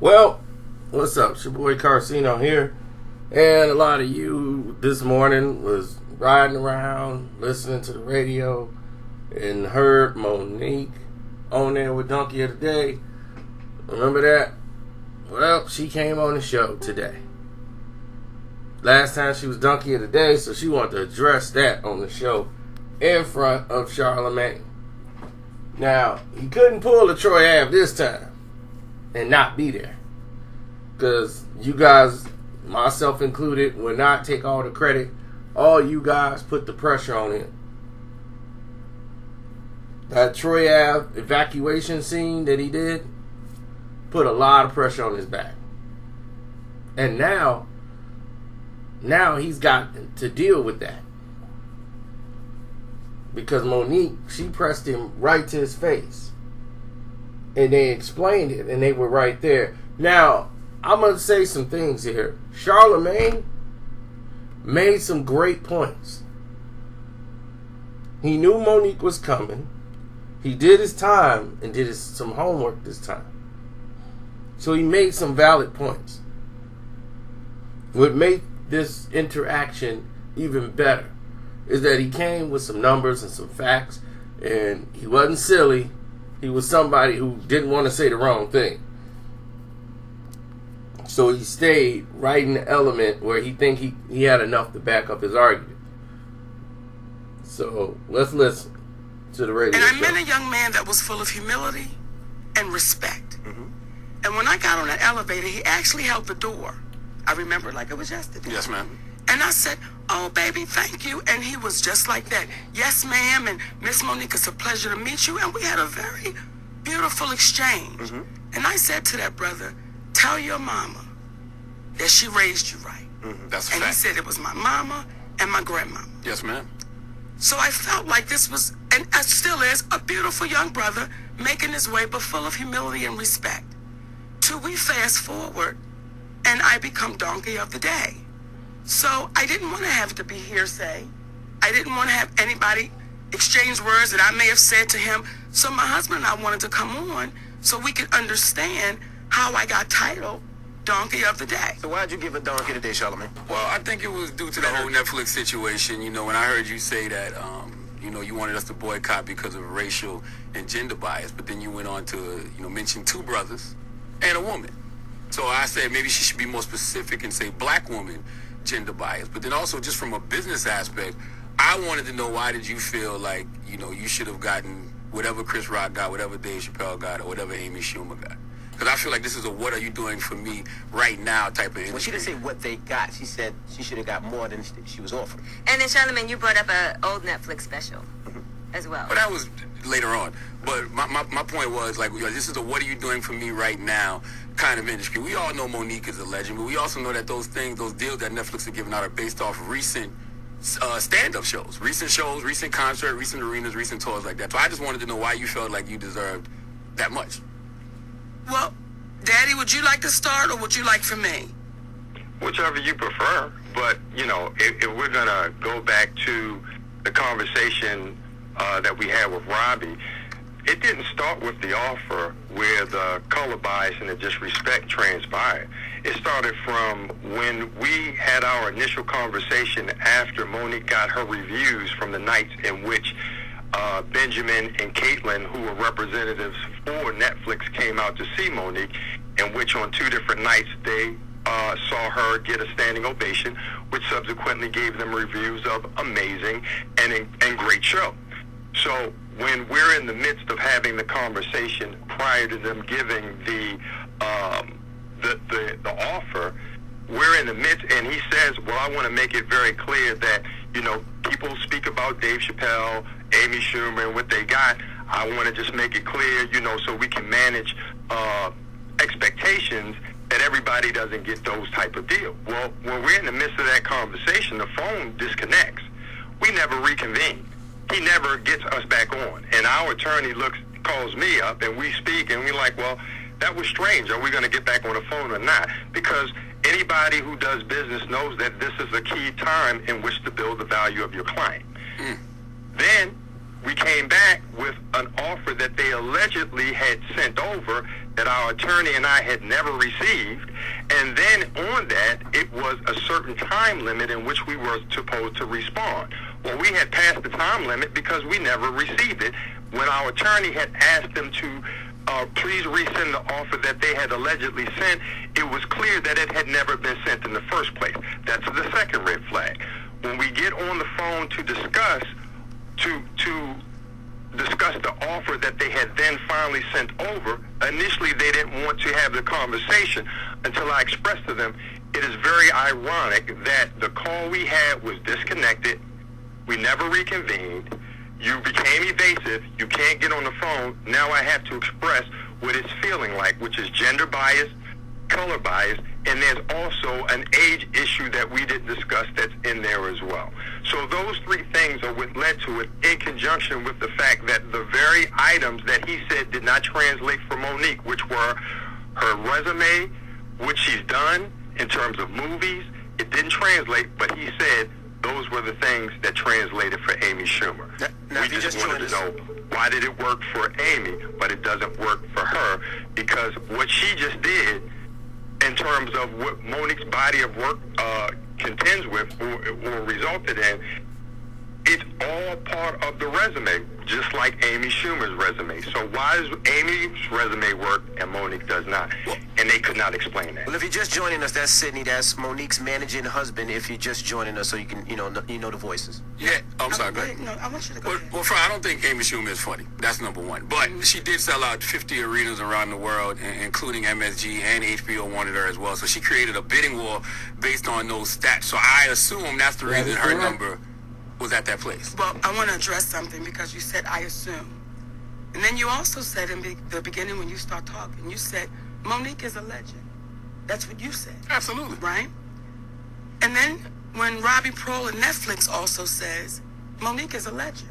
Well, what's up? It's your boy Carcino here. And a lot of you this morning was riding around, listening to the radio, and heard Monique on there with Donkey of the Day. Remember that? Well, she came on the show today. Last time she was Donkey of the Day, so she wanted to address that on the show in front of Charlamagne. Now, he couldn't pull a Troy Ave this time and not be there. Because you guys, myself included, will not take all the credit. All you guys put the pressure on him. That Troy Ave evacuation scene that he did put a lot of pressure on his back. And now he's got to deal with that. Because Monique, she pressed him right to his face. And they explained it, and they were right there. Now, I'm going to say some things here. Charlamagne made some great points. He knew Monique was coming. He did his time and did some homework this time. So he made some valid points. What made this interaction even better is that he came with some numbers and some facts, and he wasn't silly. He was somebody who didn't want to say the wrong thing. So he stayed right in the element where he think he had enough to back up his argument. So let's listen to the radio. And I met a young man that was full of humility and respect. Mm-hmm. And when I got on the elevator, he actually held the door. I remember like it was yesterday. Yes, ma'am. And I said, "Oh, baby, thank you." And he was just like that. "Yes, ma'am." And "Miss Monique, it's a pleasure to meet you." And we had a very beautiful exchange. Mm-hmm. And I said to that brother, "Tell your mama that she raised you right." Mm-hmm. That's a and fact. he said it was my mama and my grandmama. Yes, ma'am. So I felt like this was, and it still is, a beautiful young brother making his way, but full of humility and respect. Till we fast forward, and I become Donkey of the Day. So I didn't want to have it to be hearsay. I didn't want to have anybody exchange words that I may have said to him. So my husband and I wanted to come on so we could understand how I got titled Donkey of the Day. So why'd you give a donkey today, Charlamagne? Well, I think it was due to the whole Netflix situation. You know, when I heard you say that, you wanted us to boycott because of racial and gender bias, but then you went on to, mention two brothers and a woman. So I said maybe she should be more specific and say black woman gender bias. But then also just from a business aspect, I wanted to know why did you feel like, you should have gotten whatever Chris Rock got, whatever Dave Chappelle got, or whatever Amy Schumer got. Because I feel like this is a what are you doing for me right now type of industry. Well, she didn't say what they got. She said she should have got more than she was offered. And then, Charlamagne, you brought up an old Netflix special as well. But that was later on. But my point was, like, this is a what are you doing for me right now kind of industry. We all know Monique is a legend, but we also know that those deals that Netflix are giving out are based off recent stand-up shows, recent concert, recent arenas, recent tours like that. So I just wanted to know why you felt like you deserved that much. Well, Daddy, would you like to start or would you like for me? Whichever you prefer. But, if we're going to go back to the conversation that we had with Robbie, it didn't start with the offer where the color bias and the disrespect transpired. It started from when we had our initial conversation after Monique got her reviews from the nights in which Benjamin and Caitlin, who were representatives for Netflix, came out to see Monique, in which on two different nights they saw her get a standing ovation, which subsequently gave them reviews of amazing and great show. So when we're in the midst of having the conversation prior to them giving the offer, we're in the midst, and he says, well, I want to make it very clear that, people speak about Dave Chappelle, Amy Schumer, and what they got. I want to just make it clear, so we can manage expectations that everybody doesn't get those type of deals. Well, when we're in the midst of that conversation, the phone disconnects. We never reconvene. He never gets us back on. And our attorney calls me up, and we speak, and we're like, well, that was strange. Are we going to get back on the phone or not? Because anybody who does business knows that this is a key time in which to build the value of your client. Then we came back with an offer that they allegedly had sent over that our attorney and I had never received. And then on that, it was a certain time limit in which we were supposed to respond. Well, we had passed the time limit because we never received it. When our attorney had asked them to please resend the offer that they had allegedly sent, it was clear that it had never been sent in the first place. That's the second red flag. When we get on the phone to discuss the offer that they had then finally sent over, initially they didn't want to have the conversation until I expressed to them, it is very ironic that the call we had was disconnected, we never reconvened, you became evasive, you can't get on the phone, now I have to express what it's feeling like, which is gender bias, color bias, and there's also an age issue that we didn't discuss that's in there as well. So those three things are what led to it, in conjunction with the fact that the very items that he said did not translate for Monique, which were her resume, what she's done in terms of movies, it didn't translate, but he said those were the things that translated for Amy Schumer. Now, we just wanted to know, why did it work for Amy, but it doesn't work for her? Because what she just did, in terms of what Monique's body of work contends with or resulted in, it's all part of the resume, just like Amy Schumer's resume. So why does Amy's resume work and Monique does not? And they could not explain that. Well, if you're just joining us, that's Sydney. That's Monique's managing husband. If you're just joining us, so you can, you know the voices. Yeah, I'm sorry, go ahead. No, I want you to go ahead. Well, I don't think Amy Schumer is funny. That's number one. But she did sell out 50 arenas around the world, including MSG, and HBO wanted her as well. So she created a bidding war based on those stats. So I assume that's the reason her number was at that place. Well, I want to address something because you said, I assume. And then you also said in the beginning when you start talking, you said, Monique is a legend. That's what you said. Absolutely. Right? And then when Robbie Prohl and Netflix also says, Monique is a legend.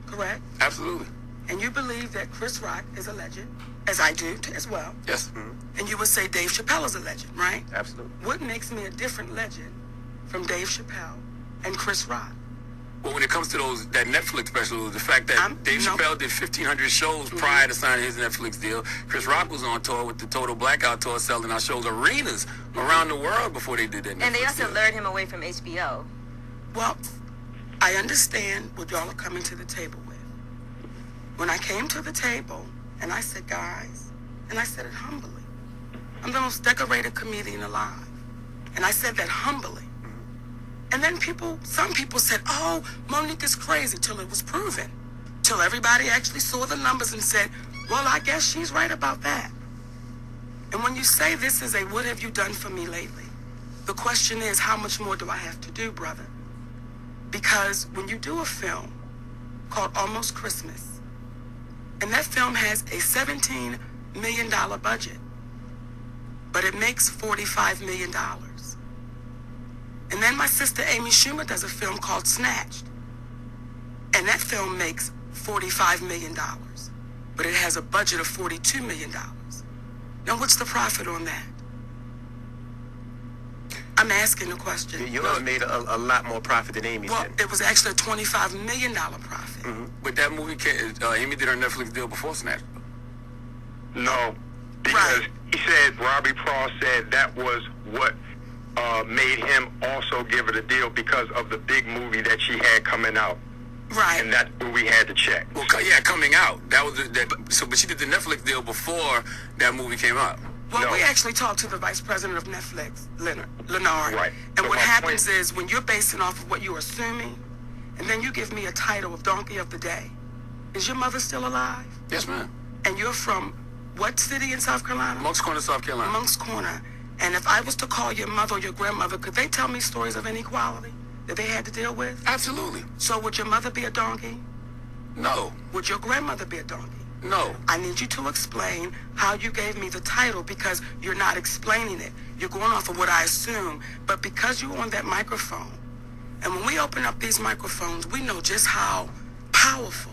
Correct? Absolutely. And you believe that Chris Rock is a legend, as I do as well. Yes. Mm-hmm. And you would say Dave Chappelle is a legend, right? Absolutely. What makes me a different legend from Dave Chappelle and Chris Rock? Well, when it comes to that Netflix special, the fact that Dave Chappelle did 1,500 shows prior to signing his Netflix deal. Chris Rock was on tour with the Total Blackout tour, selling our shows arenas around the world before they did that Netflix And they also deal. lured him away from HBO. Well, I understand what y'all are coming to the table with. When I came to the table and I said, guys, and I said it humbly, I'm the most decorated comedian alive. And I said that humbly. And then some people said, oh, Monique is crazy, till it was proven. Till everybody actually saw the numbers and said, well, I guess she's right about that. And when you say this is a what have you done for me lately, the question is, how much more do I have to do, brother? Because when you do a film called Almost Christmas, and that film has a $17 million budget, but it makes $45 million. And then my sister Amy Schumer does a film called Snatched. And that film makes $45 million. But it has a budget of $42 million. Now what's the profit on that? I'm asking the question. Yours made a lot more profit than Amy's Well, did. it was actually a $25 million profit. Mm-hmm. But that movie, Amy did her Netflix deal before Snatch. No, because he said, Robbie Prohl said that was what made him also give it a deal because of the big movie that she had coming out. Right. And that's where we had to check. Well, yeah, coming out. That was but she did the Netflix deal before that movie came out. Well, No. we actually talked to the vice president of Netflix, Leonard. Right. And But what my happens point- is when you're basing off of what you're assuming, and then you give me a title of Donkey of the Day. Is your mother still alive? Yes, ma'am. And you're from what city in South Carolina? Moncks Corner, South Carolina. Moncks Corner. And if I was to call your mother or your grandmother, could they tell me stories of inequality that they had to deal with? Absolutely. So would your mother be a donkey? No. Would your grandmother be a donkey? No. I need you to explain how you gave me the title because you're not explaining it. You're going off of what I assume. But because you're on that microphone, and when we open up these microphones, we know just how powerful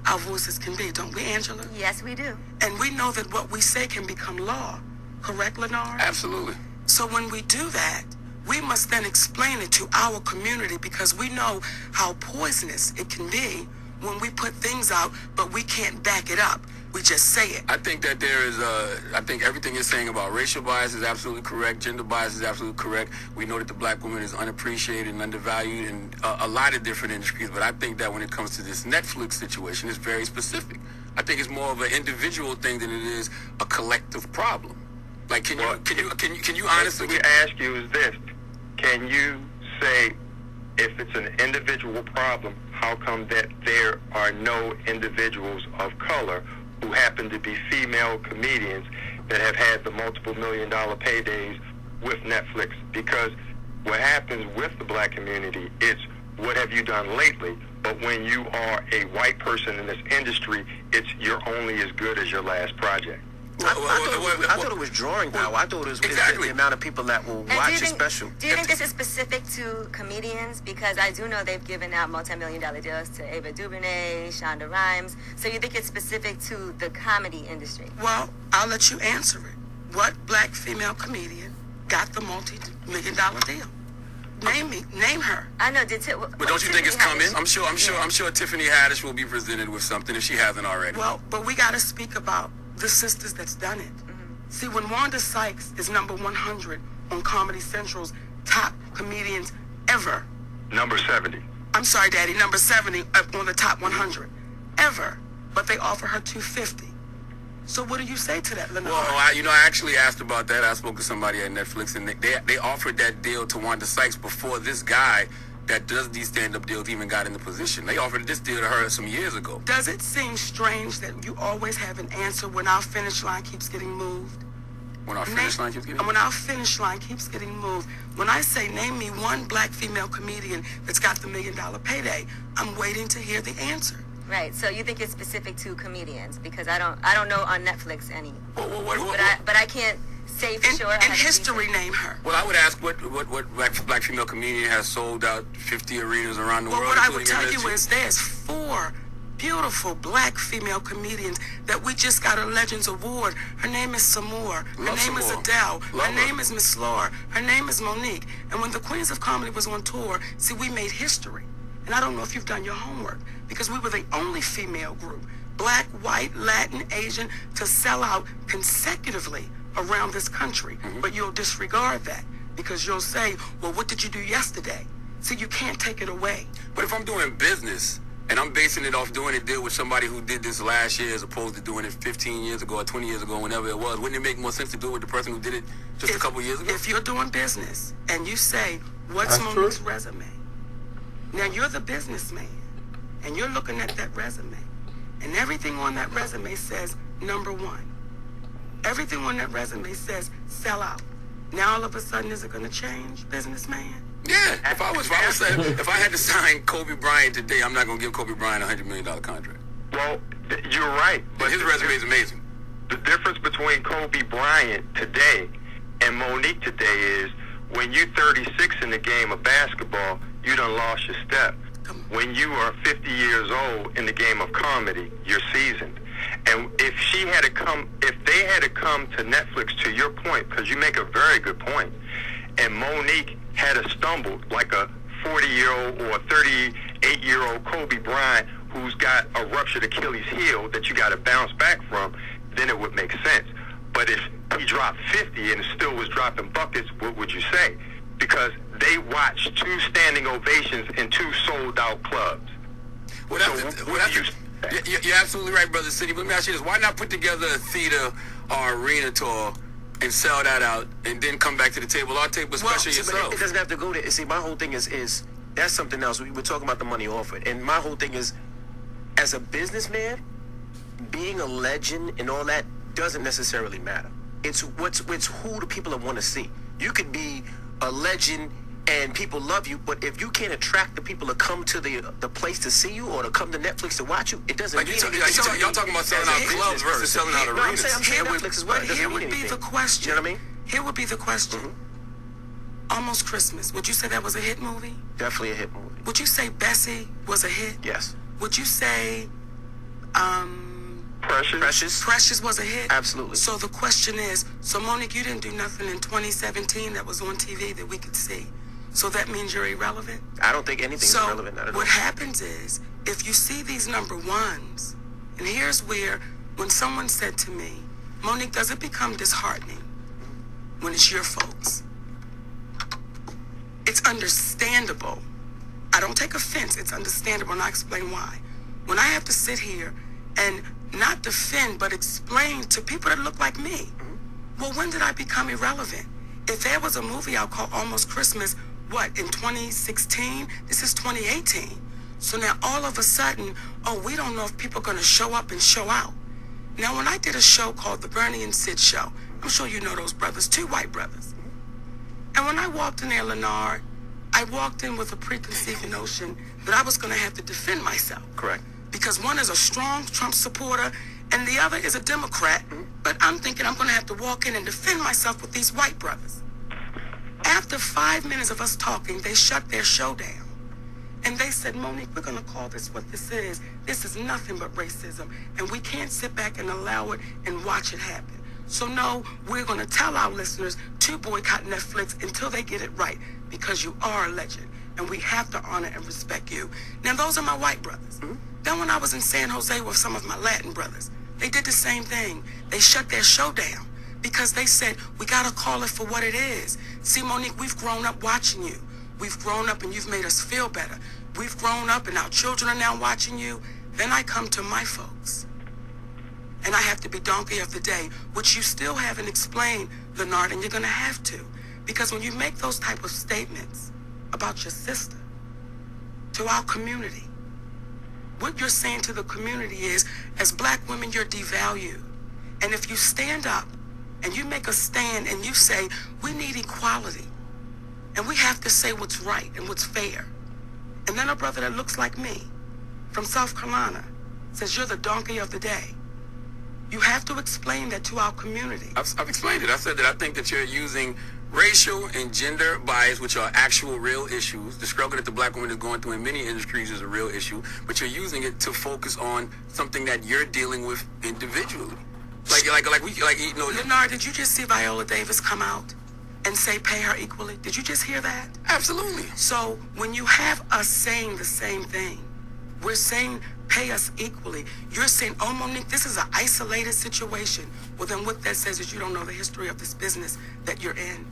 our voices can be, don't we, Angela? Yes, we do. And we know that what we say can become law. Correct, Lenore? Absolutely. So when we do that, we must then explain it to our community because we know how poisonous it can be when we put things out, but we can't back it up. We just say it. I think that there is I think everything you're saying about racial bias is absolutely correct. Gender bias is absolutely correct. We know that the black woman is unappreciated and undervalued in a lot of different industries. But I think that when it comes to this Netflix situation, it's very specific. I think it's more of an individual thing than it is a collective problem. Like, can you honestly? What we ask you is this: can you say if it's an individual problem, how come that there are no individuals of color who happen to be female comedians that have had the multiple $million-dollar paydays with Netflix? Because what happens with the black community, it's what have you done lately? But when you are a white person in this industry, it's you're only as good as your last project. I thought it was drawing power. I thought it was exactly the amount of people that will watch a special. Do you think this is specific to comedians? Because I do know they've given out multi-million-dollar deals to Ava DuVernay, Shonda Rhimes. So you think it's specific to the comedy industry? Well, I'll let you answer it. What black female comedian got the multi-million-dollar deal? Name her. I know. But don't you think it's coming? I'm sure Tiffany Haddish will be presented with something if she hasn't already. Well, but we got to speak about the sisters that's done it. See, when Wanda Sykes is number 100 on Comedy Central's top comedians ever. Number 70. I'm sorry, Daddy, number 70 on the top 100 ever. But they offer her 250. So what do you say to that, Lenore? Well, I actually asked about that. I spoke to somebody at Netflix, and they offered that deal to Wanda Sykes before this guy that does these stand-up deals even got in the position. They offered this deal to her some years ago. Does it seem strange that you always have an answer when our finish line keeps getting moved? When our finish line keeps getting moved? When our finish line keeps getting moved. When I say, name me one black female comedian that's got the $1 million payday, I'm waiting to hear the answer. Right. So you think it's specific to comedians? Because I don't know on Netflix any. But I can't say for sure. In history, name her. Well, I would ask what black female comedian has sold out 50 arenas around the world. Well, what I would tell you is there's 4 beautiful black female comedians that we just got a Legends Award. Her name is Samore. Her name is Adele. Her name is Miss Laura. Her name is Monique. And when the Queens of Comedy was on tour, see, we made history. And I don't know if you've done your homework, because we were the only female group, black, white, Latin, Asian, to sell out consecutively around this country. But you'll disregard that because you'll say, well, what did you do yesterday? So you can't take it away. But if I'm doing business and I'm basing it off doing a deal with somebody who did this last year as opposed to doing it 15 years ago or 20 years ago, whenever it was, wouldn't it make more sense to do it with the person who did it just a couple years ago? If you're doing business and you say, what's Monique's resume? Now you're the businessman and you're looking at that resume and everything on that resume says number 1. Everything on that resume says sell out. Now all of a sudden, is it going to change, businessman? Yeah. If I had to sign Kobe Bryant today, I'm not going to give Kobe Bryant a $100 million contract. Well, you're right. But his resume is amazing. The difference between Kobe Bryant today and Monique today is when you're 36 in the game of basketball, you done lost your step. When you are 50 years old in the game of comedy, you're seasoned. And if they had to come to Netflix, to your point, because you make a very good point, and Monique had to stumble like a 40-year-old or a 38-year-old Kobe Bryant who's got a ruptured Achilles heel that you got to bounce back from, then it would make sense. But if he dropped 50 and still was dropping buckets, what would you say? Because they watched 2 standing ovations in 2 sold-out clubs. You're absolutely right, Brother City. But let me ask you this. Why not put together a theater or arena tour and sell that out and then come back to the table? Or take a special yourself. But it doesn't have to go there. See, my whole thing is that's something else. We were talking about the money offered. And my whole thing is, as a businessman, being a legend and all that doesn't necessarily matter. It's who the people want to see. You could be a legend and people love you, but if you can't attract the people to come to the place to see you or to come to Netflix to watch you, it doesn't mean anything. Y'all talking about selling out clubs versus selling out arenas. I'm saying Netflix as well. But here would be the question. You know what I mean? Here would be the question. Almost Christmas. Would you say that was a hit movie? Definitely a hit movie. Would you say Bessie was a hit? Yes. Would you say Precious was a hit? Absolutely. So the question is, so Monique, you didn't do nothing in 2017 that was on TV that we could see. So that means you're irrelevant? I don't think anything's relevant. So what happens is, if you see these number 1s, and here's where when someone said to me, Monique, does it become disheartening when it's your folks? It's understandable. I don't take offense. It's understandable, and I explain why. When I have to sit here and not defend, but explain to people that look like me, well, when did I become irrelevant? If there was a movie out called Almost Christmas, what, in 2016? This is 2018. So now all of a sudden, oh, we don't know if people are going to show up and show out. Now, when I did a show called The Bernie and Sid Show, I'm sure you know those brothers, two white brothers. And when I walked in there, Leonard, I walked in with a preconceived notion that I was going to have to defend myself. Correct. Because one is a strong Trump supporter and the other is a Democrat. But I'm thinking I'm going to have to walk in and defend myself with these white brothers. After 5 minutes of us talking, they shut their show down. And they said, Monique, we're going to call this what this is. This is nothing but racism. And we can't sit back and allow it and watch it happen. So no, we're going to tell our listeners to boycott Netflix until they get it right. Because you are a legend. And we have to honor and respect you. Now, those are my white brothers. Then when I was in San Jose with some of my Latin brothers, they did the same thing. They shut their show down because they said, we got to call it for what it is. See, Monique, we've grown up watching you. We've grown up and you've made us feel better. We've grown up and our children are now watching you. Then I come to my folks. And I have to be donkey of the day, which you still haven't explained, Leonard, and you're going to have to. Because when you make those type of statements about your sister to our community, what you're saying to the community is, as black women, you're devalued. And if you stand up and you make a stand and you say, we need equality, and we have to say what's right and what's fair. And then a brother that looks like me from South Carolina says, you're the donkey of the day. You have to explain that to our community. I've explained it. I said that I think that you're using racial and gender bias, which are actual real issues. The struggle that the black woman is going through in many industries is a real issue, but you're using it to focus on something that you're dealing with individually. Leonard, did you just see Viola Davis come out and say pay her equally? Did you just hear that? Absolutely. So when you have us saying the same thing, we're saying pay us equally. You're saying, oh, Monique, this is an isolated situation. Well, then what that says is you don't know the history of this business that you're in.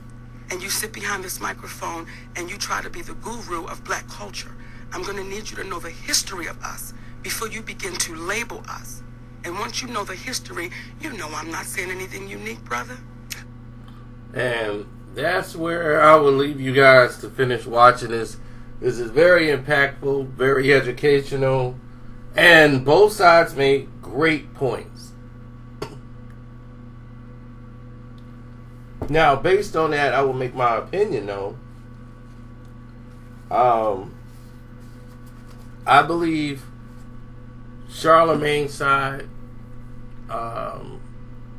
And you sit behind this microphone and you try to be the guru of black culture. I'm going to need you to know the history of us before you begin to label us. And once you know the history, you know I'm not saying anything unique, brother. And that's where I will leave you guys to finish watching this. This is very impactful, very educational, and both sides made great points. Now, based on that, I will make my opinion known. I believe Charlamagne's side,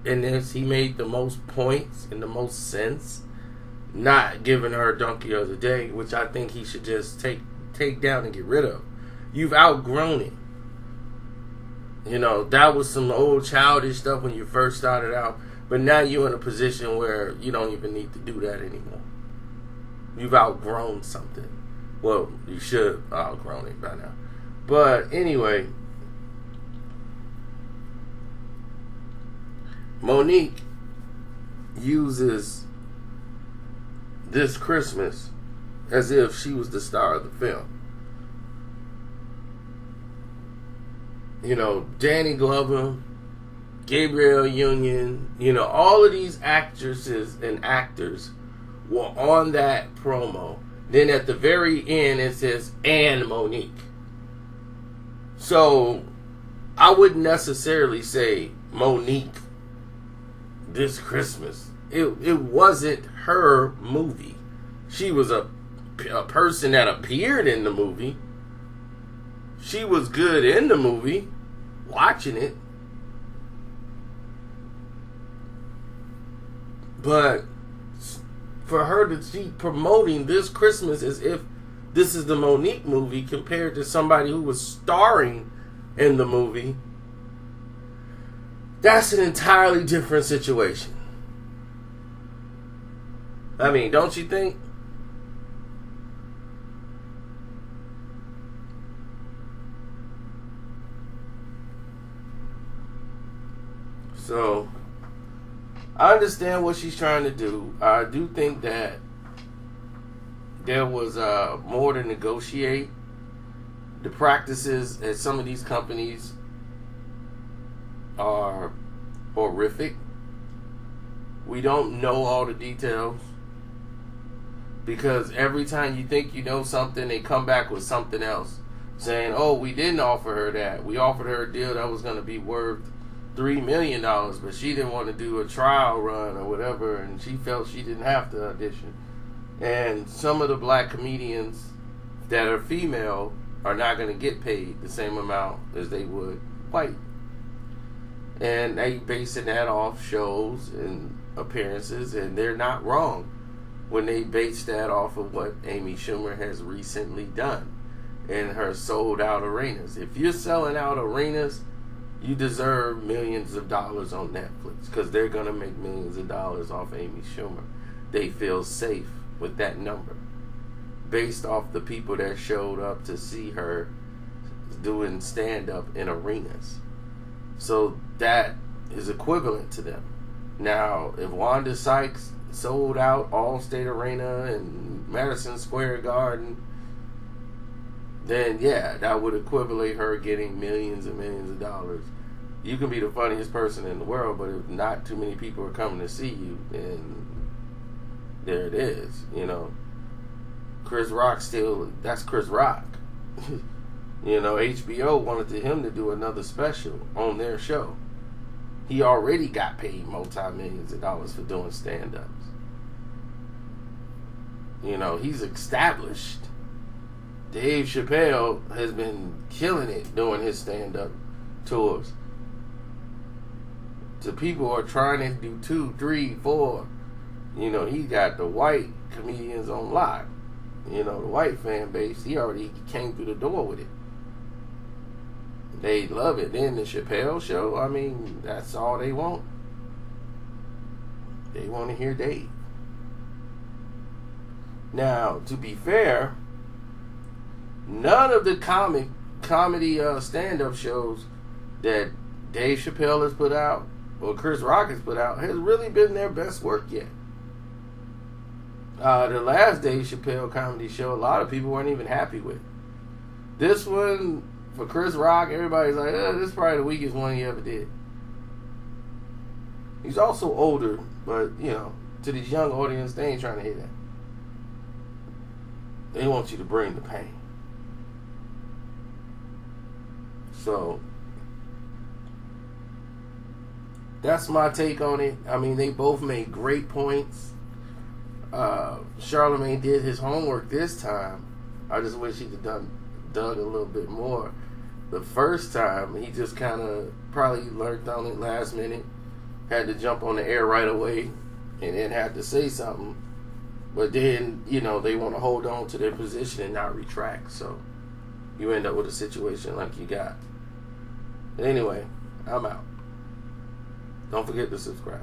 in this, he made the most points and the most sense, not giving her donkey of the day, which I think he should just take down and get rid of. You've outgrown it. You know, that was some old childish stuff when you first started out, but now you're in a position where you don't even need to do that anymore. You've outgrown something. Well, you should have outgrown it by now. But anyway, Monique uses this Christmas as if she was the star of the film. You know, Danny Glover, Gabrielle Union, you know, all of these actresses and actors were on that promo. Then at the very end it says, and Monique. So I wouldn't necessarily say Monique this Christmas. It wasn't her movie. She was a person that appeared in the movie. She was good in the movie, watching it. But for her to be promoting this Christmas as if this is the Monique movie compared to somebody who was starring in the movie, that's an entirely different situation. I mean, don't you think? So I understand what she's trying to do. I do think that there was more to negotiate. The practices at some of these companies are horrific. We don't know all the details, because every time you think you know something, they come back with something else, saying, oh, we didn't offer her that. We offered her a deal that was going to be worth $3 million, but she didn't want to do a trial run or whatever, and she felt she didn't have to audition. And some of the black comedians that are female are not going to get paid the same amount as they would white. And they basing that off shows and appearances, and they're not wrong when they base that off of what Amy Schumer has recently done in her sold out arenas. If you're selling out arenas, you deserve millions of dollars on Netflix, because they're going to make millions of dollars off Amy Schumer. They feel safe with that number based off the people that showed up to see her doing stand-up in arenas. So that is equivalent to them. Now, if Wanda Sykes sold out Allstate Arena and Madison Square Garden, then yeah, that would equivalent her getting millions and millions of dollars. You can be the funniest person in the world, but if not too many people are coming to see you, then there it is, you know. Chris Rock that's Chris Rock. You know, HBO wanted him to do another special on their show. He already got paid multi-millions of dollars for doing stand-ups. You know, he's established. Dave Chappelle has been killing it doing his stand-up tours. The people are trying to do 2, 3, 4. You know, he got the white comedians on lock. You know, the white fan base, he already came through the door with it. They love it. Then the Chappelle show, I mean, that's all they want. They want to hear Dave. Now, to be fair, none of the comedy stand-up shows that Dave Chappelle has put out or Chris Rock has put out has really been their best work yet. The last Dave Chappelle comedy show, a lot of people weren't even happy with. This one, for Chris Rock, everybody's like, this is probably the weakest one he ever did. He's also older, but, you know, to this young audience, they ain't trying to hear that. They want you to bring the pain. So, that's my take on it. I mean, they both made great points. Charlamagne did his homework this time. I just wish he'd have dug a little bit more. The first time, he just kind of probably learned on it last minute, had to jump on the air right away, and then had to say something. But then, you know, they want to hold on to their position and not retract. So you end up with a situation like you got. But anyway, I'm out. Don't forget to subscribe.